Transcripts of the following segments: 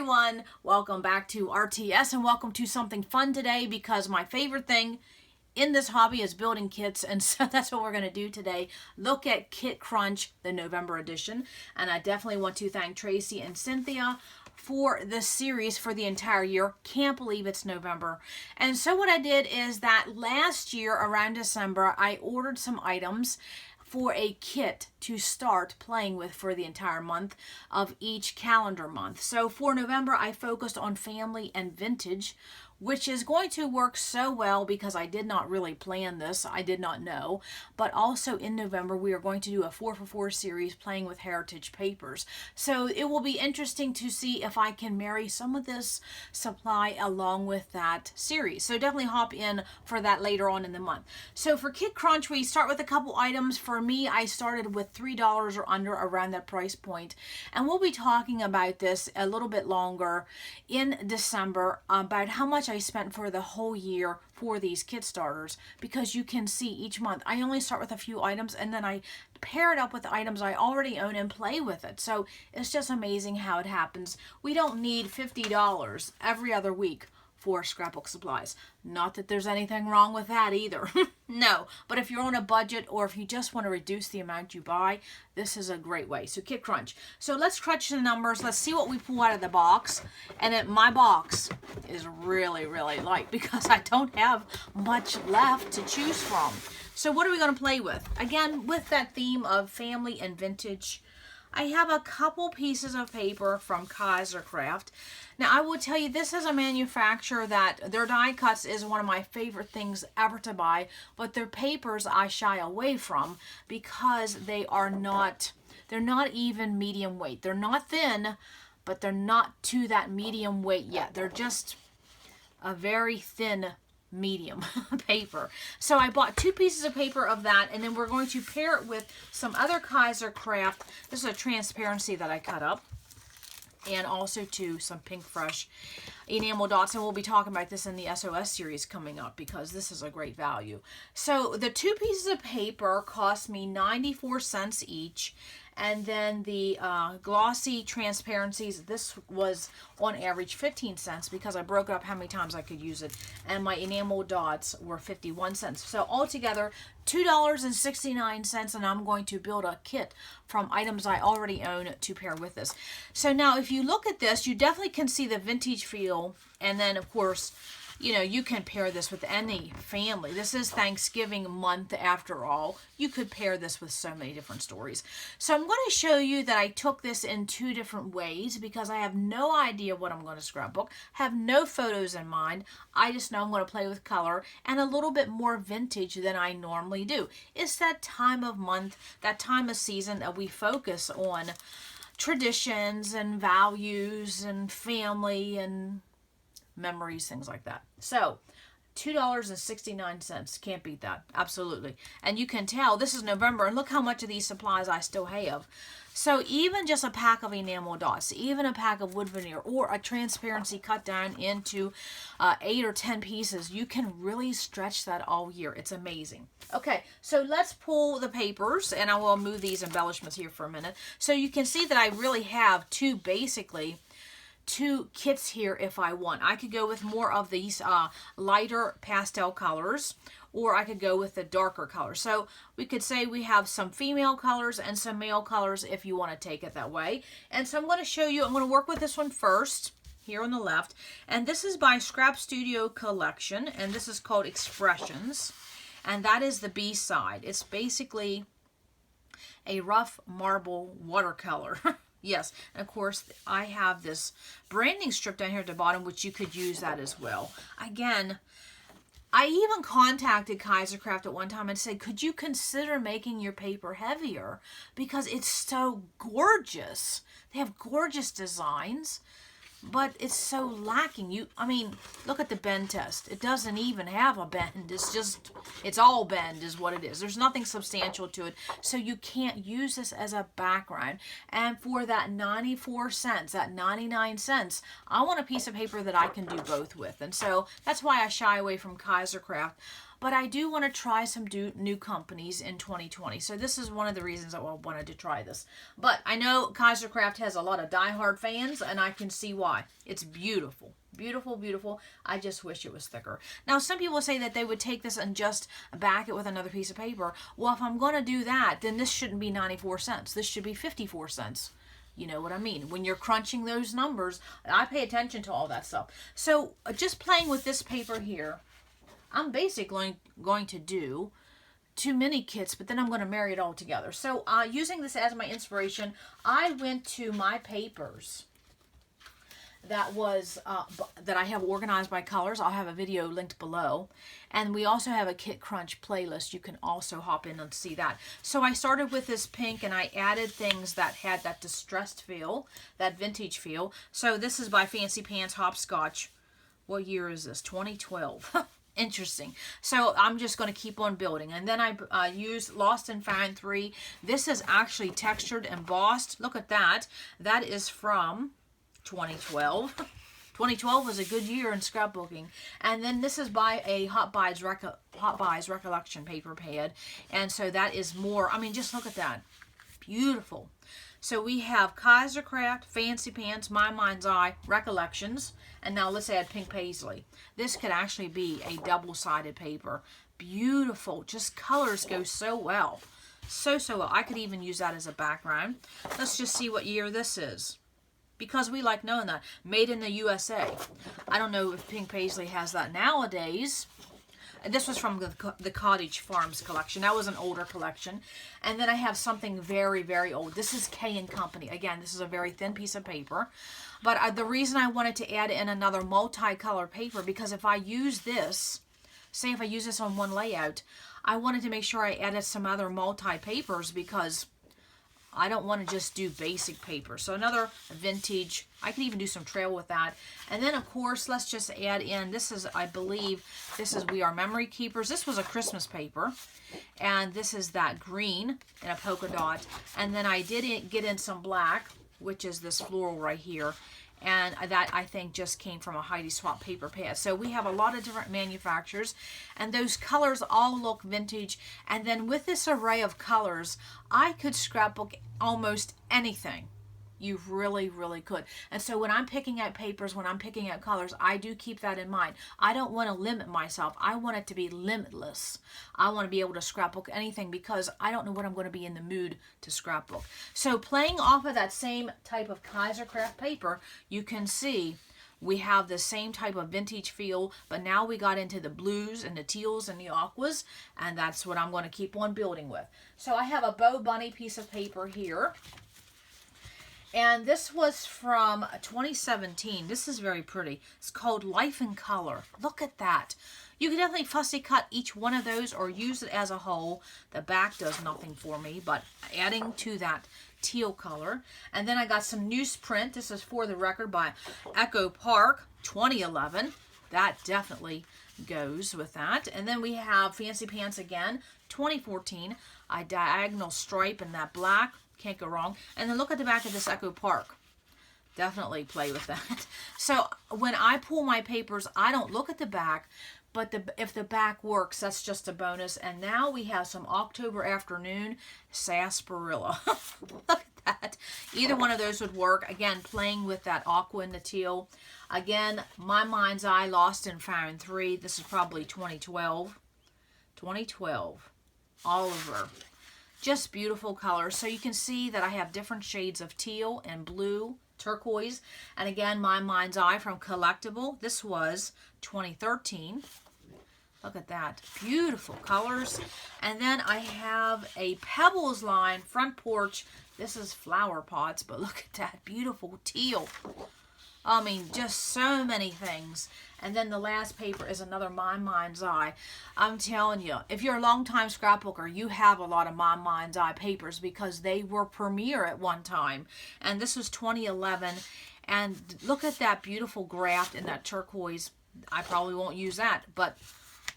everyone, welcome back to RTS and welcome to something fun today, because my favorite thing in this hobby is building kits, and so that's what we're going to do today. Look at Kit Krunch, the November edition, and I definitely want to thank Tracy and Cynthia for this series for the entire year. Can't believe it's November. And so what I did is that last year around December, I ordered some items for a kit to start playing with for the entire month of each calendar month. So for November, I focused on family and vintage, which is going to work so well because I did not really plan this. I did not know. But also in November, we are going to do a 4-for-4 series playing with heritage papers. So it will be interesting to see if I can marry some of this supply along with that series. So definitely hop in for that later on in the month. So for Kit Krunch, we start with a couple items. For me, I started with $3 or under, around that price point. And we'll be talking about this a little bit longer in December about how much I spent for the whole year for these kit starters, because you can see each month I only start with a few items and then I pair it up with items I already own and play with it. So it's just amazing how it happens. We don't need $50 every other week for scrapbook supplies. Not that there's anything wrong with that either. No, but if you're on a budget or if you just want to reduce the amount you buy, this is a great way. So Kit Krunch. So let's crunch the numbers. Let's see what we pull out of the box. And then my box is really, really light because I don't have much left to choose from. So what are we going to play with? Again, with that theme of family and vintage, I have a couple pieces of paper from Kaisercraft. Now, I will tell you, this is a manufacturer that their die cuts is one of my favorite things ever to buy, but their papers I shy away from because they are not, they're not even medium weight. They're not thin, but they're not to that medium weight yet. They're just a very thin medium paper. So I bought 2 pieces of paper of that, and then we're going to pair it with some other Kaisercraft. This is a transparency that I cut up, and also to some Pink Fresh enamel dots, and we'll be talking about this in the SOS series coming up because this is a great value. So the 2 pieces of paper cost me 94 cents each, and then the glossy transparencies, this was on average 15 cents because I broke up how many times I could use it, and my enamel dots were 51 cents. So altogether, $2.69, and I'm going to build a kit from items I already own to pair with this. So now if you look at this, you definitely can see the vintage feel, and then of course, you know, you can pair this with any family. This is Thanksgiving month after all. You could pair this with so many different stories. So I'm going to show you that I took this in 2 different ways because I have no idea what I'm going to scrapbook. Have no photos in mind. I just know I'm going to play with color and a little bit more vintage than I normally do. It's that time of month, that time of season that we focus on traditions and values and family and memories, things like that. So $2.69, can't beat that. Absolutely. And you can tell this is November, and look how much of these supplies I still have. So even just a pack of enamel dots, even a pack of wood veneer, or a transparency cut down into 8 or 10 pieces, you can really stretch that all year. It's amazing. Okay, so let's pull the papers, and I will move these embellishments here for a minute. So you can see that I really have basically 2 kits here if I want. I could go with more of these lighter pastel colors, or I could go with the darker colors. So we could say we have some female colors and some male colors if you want to take it that way. And so I'm going to show you, I'm going to work with this one first here on the left. And this is by Scrap Studio Collection, and this is called Expressions. And that is the B side. It's basically a rough marble watercolor. Yes, and of course, I have this branding strip down here at the bottom, which you could use that as well. Again, I even contacted Kaisercraft at one time and said, could you consider making your paper heavier? Because it's so gorgeous. They have gorgeous designs, but it's so lacking. I mean, look at the bend test. It doesn't even have a bend. It's all bend is what it is. There's nothing substantial to it. So you can't use this as a background. And for that 94 cents, that 99 cents, I want a piece of paper that I can do both with. And so that's why I shy away from Kaisercraft. but I do want to try some new companies in 2020. So this is one of the reasons I wanted to try this. But I know Kaisercraft has a lot of diehard fans, and I can see why. It's beautiful. Beautiful, beautiful. I just wish it was thicker. Now, some people say that they would take this and just back it with another piece of paper. Well, if I'm going to do that, then this shouldn't be 94 cents. This should be 54 cents. You know what I mean? When you're crunching those numbers, I pay attention to all that stuff. So, just playing with this paper here, I'm basically going to do 2 mini kits, but then I'm going to marry it all together. So, using this as my inspiration, I went to my papers that I have organized by colors. I'll have a video linked below. And we also have a Kit Krunch playlist. You can also hop in and see that. So I started with this pink, and I added things that had that distressed feel, that vintage feel. So this is by Fancy Pants Hopscotch. What year is this? 2012. Interesting. So I'm just going to keep on building. And then I used Lost and Found 3. This is actually textured, embossed. Look at that. That is from 2012. 2012 was a good year in scrapbooking. And then this is by a Hot Buys Recollection paper pad. And so that is more, I mean, just look at that. Beautiful. So we have Kaisercraft, Fancy Pants, My Mind's Eye, Recollections. And now let's add Pink Paisley. This could actually be a double-sided paper. Beautiful. Just colors go so well. So well. I could even use that as a background. Let's just see what year this is, because we like knowing that. Made in the USA. I don't know if Pink Paisley has that nowadays. And this was from the Cottage Farms collection. That was an older collection. And then I have something very, very old. This is K & Company. Again, this is a very thin piece of paper. But the reason I wanted to add in another multi-color paper, because if I use this, say if I use this on one layout, I wanted to make sure I added some other multi-papers, because I don't want to just do basic paper. So another vintage, I could even do some trail with that. And then of course, let's just add in, this is, I believe, this is We Are Memory Keepers. This was a Christmas paper. And this is that green and a polka dot. And then I did get in some black, which is this floral right here. And that, I think, just came from a Heidi Swapp paper pad. So we have a lot of different manufacturers, and those colors all look vintage. And then with this array of colors, I could scrapbook almost anything. You really, really could. And so when I'm picking out papers, when I'm picking out colors, I do keep that in mind. I don't want to limit myself. I want it to be limitless. I want to be able to scrapbook anything, because I don't know what I'm going to be in the mood to scrapbook. So playing off of that same type of Kaisercraft paper, you can see we have the same type of vintage feel, but now we got into the blues and the teals and the aquas, and that's what I'm going to keep on building with. So I have a Bow Bunny piece of paper here. And this was from 2017. This is very pretty. It's called Life in Color. Look at that. You can definitely fussy cut each one of those or use it as a whole. The back does nothing for me, but adding to that teal color. And then I got some newsprint. This is For the Record by Echo Park 2011. That definitely goes with that. And then we have Fancy Pants again, 2014. A diagonal stripe in that black. Can't go wrong. And then look at the back of this Echo Park. Definitely play with that. So when I pull my papers, I don't look at the back, but if the back works, that's just a bonus. And now we have some October Afternoon sarsaparilla. Look at that. Either one of those would work. Again, playing with that aqua and the teal. Again, My Mind's Eye, Lost and Found 3. This is probably 2012. 2012. Oliver. Just beautiful colors. So you can see that I have different shades of teal and blue, turquoise. And again, My Mind's Eye from Collectible. This was 2013. Look at that. Beautiful colors. And then I have a Pebbles line, Front Porch. This is flower pots, but look at that. Beautiful teal. I mean, just so many things. And then the last paper is another My Mind's Eye. I'm telling you, if you're a long-time scrapbooker, you have a lot of My Mind's Eye papers, because they were premier at one time. And this was 2011. And look at that beautiful graft in that turquoise. I probably won't use that, but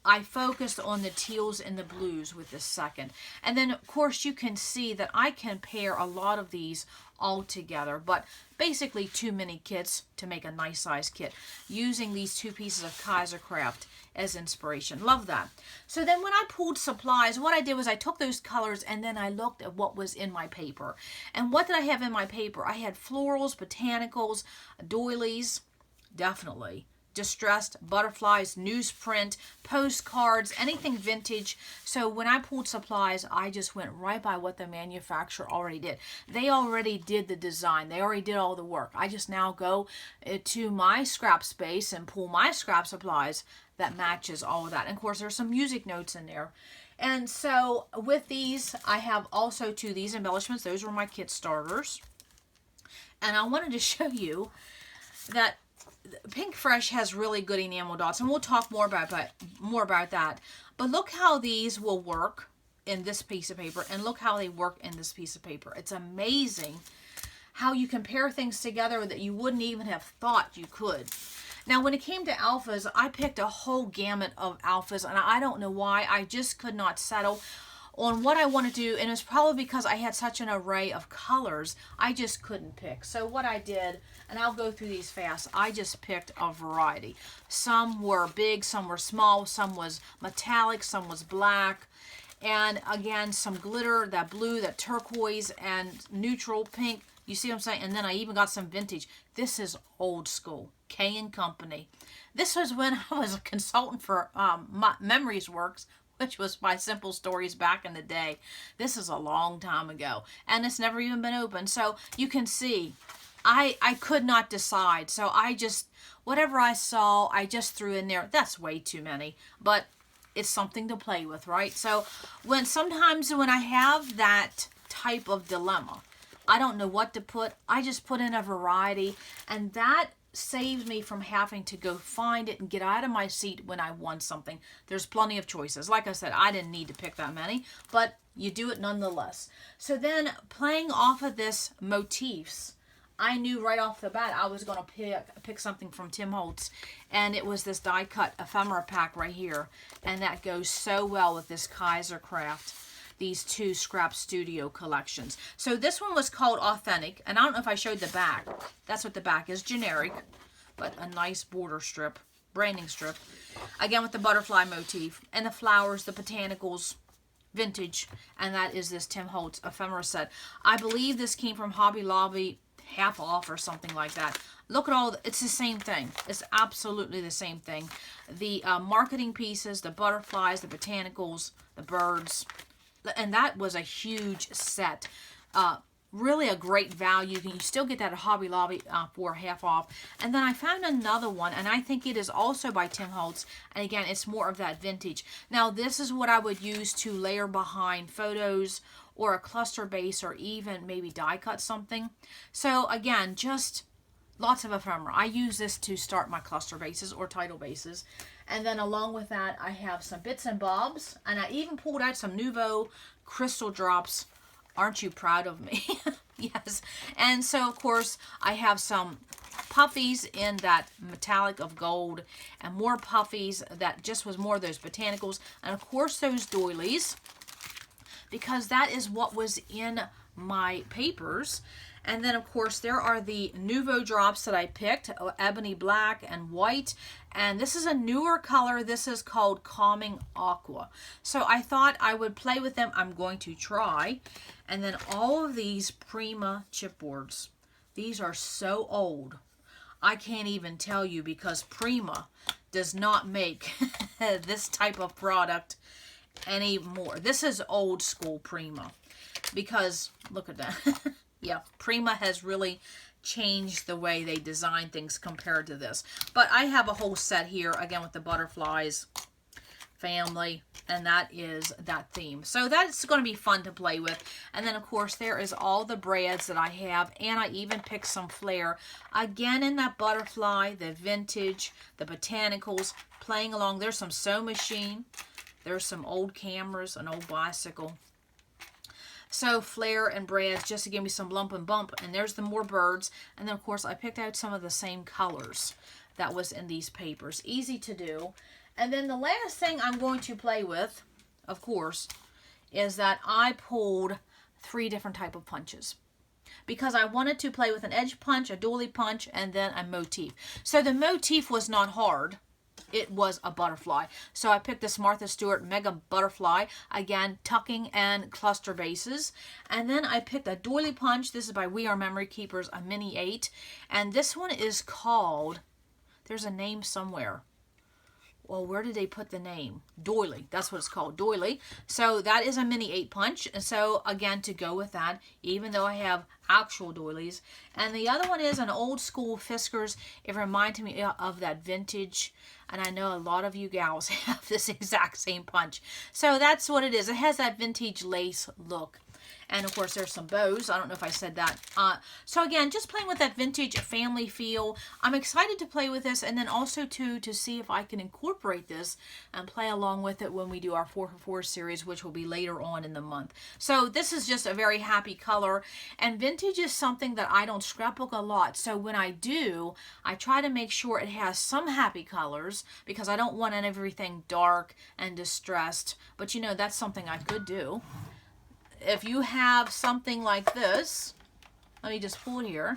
I focused on the teals and the blues with this second. And then, of course, you can see that I can pair a lot of these all together, but basically too many kits to make a nice size kit, using these 2 pieces of Kaisercraft as inspiration. Love that. So then when I pulled supplies, what I did was I took those colors and then I looked at what was in my paper. And what did I have in my paper? I had florals, botanicals, doilies, definitely, distressed, butterflies, newsprint, postcards, anything vintage. So when I pulled supplies, I just went right by what the manufacturer already did. They already did the design. They already did all the work. I just now go to my scrap space and pull my scrap supplies that matches all of that. And of course, there's some music notes in there. And so with these, I have also these embellishments. Those were my kit starters. And I wanted to show you that Pink Fresh has really good enamel dots, and we'll talk more about that. But look how these will work in this piece of paper, and look how they work in this piece of paper. It's amazing how you can pair things together that you wouldn't even have thought you could. Now, when it came to alphas, I picked a whole gamut of alphas, and I don't know why. I just could not settle on what I want to do, and it's probably because I had such an array of colors, I just couldn't pick. So what I did, and I'll go through these fast, I just picked a variety. Some were big, some were small, some was metallic, some was black, and again, some glitter, that blue, that turquoise, and neutral pink. You see what I'm saying? And then I even got some vintage. This is old school, K & Company. This was when I was a consultant for Memories Works, which was my Simple Stories back in the day. This is a long time ago, and it's never even been opened. So you can see, I could not decide. So I just, whatever I saw, I just threw in there. That's way too many, but it's something to play with, right? So sometimes when I have that type of dilemma, I don't know what to put, I just put in a variety, and that saves me from having to go find it and get out of my seat when I want something. There's plenty of choices. Like I said, I didn't need to pick that many, but you do it nonetheless. So then, playing off of this motifs, I knew right off the bat I was going to pick something from Tim Holtz, and it was this die cut ephemera pack right here, and that goes so well with this Kaisercraft, these 2 Scrap Studio collections. So this one was called Authentic, and I don't know if I showed the back. That's what the back is, generic, but a nice border strip, branding strip. Again with the butterfly motif, and the flowers, the botanicals, vintage, and that is this Tim Holtz ephemera set. I believe this came from Hobby Lobby, half off or something like that. Look at all, it's the same thing. It's absolutely the same thing. The marketing pieces, the butterflies, the botanicals, the birds, and that was a huge set. Really a great value. You can still get that at Hobby Lobby for half off. And then I found another one, and I think it is also by Tim Holtz. And again, it's more of that vintage. Now, this is what I would use to layer behind photos or a cluster base, or even maybe die cut something. So again, just lots of ephemera. I use this to start my cluster bases or title bases. And then along with that, I have some bits and bobs. And I even pulled out some Nouveau crystal drops. Aren't you proud of me? Yes. And so, of course, I have some puffies in that metallic of gold. And more puffies that just was more of those botanicals. And, of course, those doilies. Because that is what was in my papers. And then, of course, there are the Nouveau drops that I picked, ebony black and white. And this is a newer color. This is called Calming Aqua. So I thought I would play with them. I'm going to try. And then all of these Prima chipboards. These are so old. I can't even tell you, because Prima does not make this type of product anymore. This is old school Prima. Because, look at that. Yeah, Prima has really changed the way they design things compared to this. But I have a whole set here, again, with the butterflies family, and that is that theme. So that's going to be fun to play with. And then, of course, there is all the brads that I have, and I even picked some flair. Again, in that butterfly, the vintage, the botanicals, playing along. There's some sewing machine. There's some old cameras, an old bicycle. So flare and brads just to give me some lump and bump. And there's the more birds. And then, of course, I picked out some of the same colors that was in these papers. Easy to do. And then the last thing I'm going to play with, of course, is that I pulled 3 different type of punches, because I wanted to play with an edge punch, a doily punch, and then a motif. So the motif was not hard. It was a butterfly. So I picked this Martha Stewart Mega Butterfly. Again, tucking and cluster bases. And then I picked a doily punch. This is by We Are Memory Keepers, a mini 8. And this one is called, there's a name somewhere. Well, where did they put the name? Doily. That's what it's called, doily. So that is a mini 8 punch. And so, again, to go with that, even though I have actual doilies. And the other one is an old school Fiskars. It reminded me of that vintage. And I know a lot of you gals have this exact same punch. So that's what it is. It has that vintage lace look. And of course, there's some bows. I don't know if I said that. So again, just playing with that vintage family feel. I'm excited to play with this, and then also to see if I can incorporate this and play along with it when we do our 4 for 4 series, which will be later on in the month. So this is just a very happy color. And vintage is something that I don't scrapbook a lot. So when I do, I try to make sure it has some happy colors, because I don't want everything dark and distressed. But you know, that's something I could do. If you have something like this, let me just pull it here.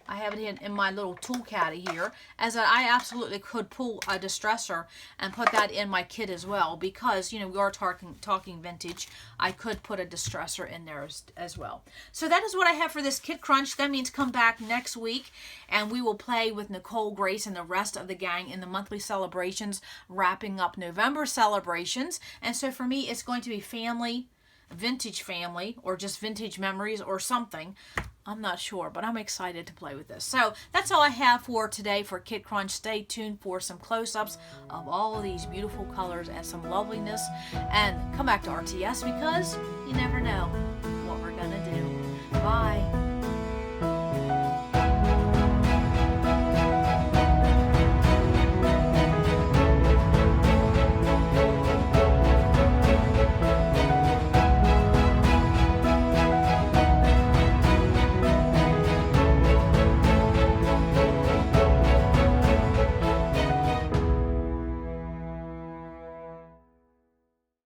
I have it in my little tool caddy here, as I absolutely could pull a distressor and put that in my kit as well, because, you know, we are talking vintage. I could put a distressor in there as well. So that is what I have for this Kit Krunch. That means come back next week, and we will play with Nicole, Grace, and the rest of the gang in the monthly celebrations, wrapping up November celebrations. And so for me, it's going to be family, vintage family, or just vintage memories, or something. I'm not sure, but I'm excited to play with this. So that's all I have for today for Kit Krunch. Stay tuned for some close-ups of all of these beautiful colors and some loveliness. And come back to RTS, because you never know what we're gonna do. Bye.